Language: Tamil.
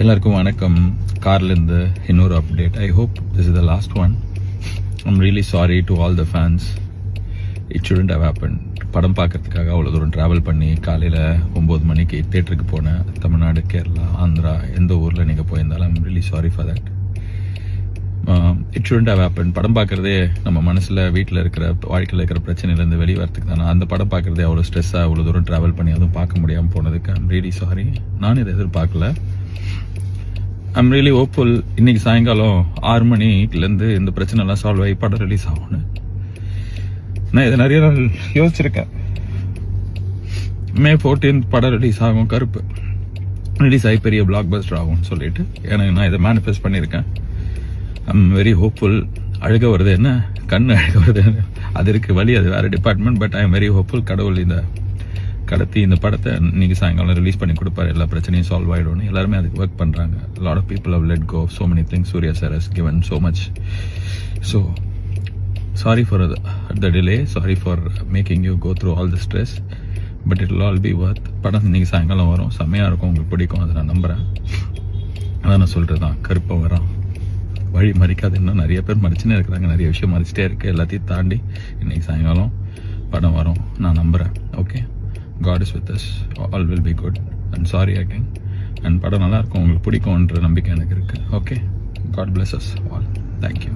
எல்லாருக்கும் வணக்கம். கார்லேருந்து இன்னொரு update. I hope this is the last one. I'm really sorry to all the fans. It shouldn't have happen. படம் பார்க்கறதுக்காக அவ்வளோ தூரம் ட்ராவல் பண்ணி காலையில் 9 மணிக்கு தேட்டருக்கு போனேன். தமிழ்நாடு, கேரளா, ஆந்திரா, எந்த ஊரில் நீங்கள் போயிருந்தாலும் I'm really sorry for that. It shouldn't have happen. படம் பார்க்குறதே நம்ம மனசில் வீட்டில் இருக்கிற வாழ்க்கையில் இருக்கிற பிரச்சனையிலேருந்து வெளியே வரத்துக்கு தானே. அந்த படம் பார்க்குறதே அவ்வளோ ஸ்ட்ரெஸ்ஸாக அவ்வளோ தூரம் ட்ராவல் பண்ணி அதுவும் பார்க்க முடியாமல் போனதுக்கு ஐம் ரியலி சாரி. நானும் இதை எதிர்பார்க்கல. I'm really hopeful. இன்னைக்கு சாயங்காலம் 6 மணிலேருந்து இந்த பிரச்சனைலாம் சால்வ் ஆகி படம் ரிலீஸ் ஆகும்னு நான் இதை நிறைய நாள் யோசிச்சிருக்கேன். May 14th படம் ரிலீஸ் ஆகும். கருப்பு ரிலீஸ் ஆகி பெரிய பிளாக் பஸ்டர் ஆகும்னு சொல்லிட்டு எனக்கு நான் இதை மேனிஃபெஸ்ட் பண்ணியிருக்கேன். I'm very hopeful. அழுக வருது என்ன, கண் அழுக வருது, அது இருக்கு வழி, அது வேற department. But I am very hopeful. கடவுள் இந்த கடத்தி இந்த படத்தை இன்னைக்கு சாயங்காலம் ரிலீஸ் பண்ணி கொடுப்பாரு. எல்லா பிரச்சனையும் சால்வ் ஆகிடும்னு எல்லாருமே அதுக்கு ஒர்க் பண்ணுறாங்க. Lot of people have let go so many things. Surya sir has given so much. So sorry for the delay. Sorry for making you go through all the stress. But it will all be worth. படம் இன்னைக்கு சாயங்காலம் வரும். செம்மையாக இருக்கும், உங்களுக்கு பிடிக்கும், அதை நான் நம்புகிறேன். அதான் நான் சொல்கிறது தான், கருப்பை வரான் வழி மறிக்காது. இன்னும் நிறைய பேர் மறிச்சுன்னே இருக்கிறாங்க, நிறைய விஷயம் மறிச்சிட்டே இருக்குது. எல்லாத்தையும் தாண்டி இன்னைக்கு சாயங்காலம் படம் வரும், நான் நம்புகிறேன். Okay, God is with us. All will be good. And sorry again. And படம் நல்லா இருக்கும், உங்களுக்கு பிடிக்கும்ன்ற நம்பிக்கை எனக்கு இருக்கு. Okay, God bless us all. Thank you.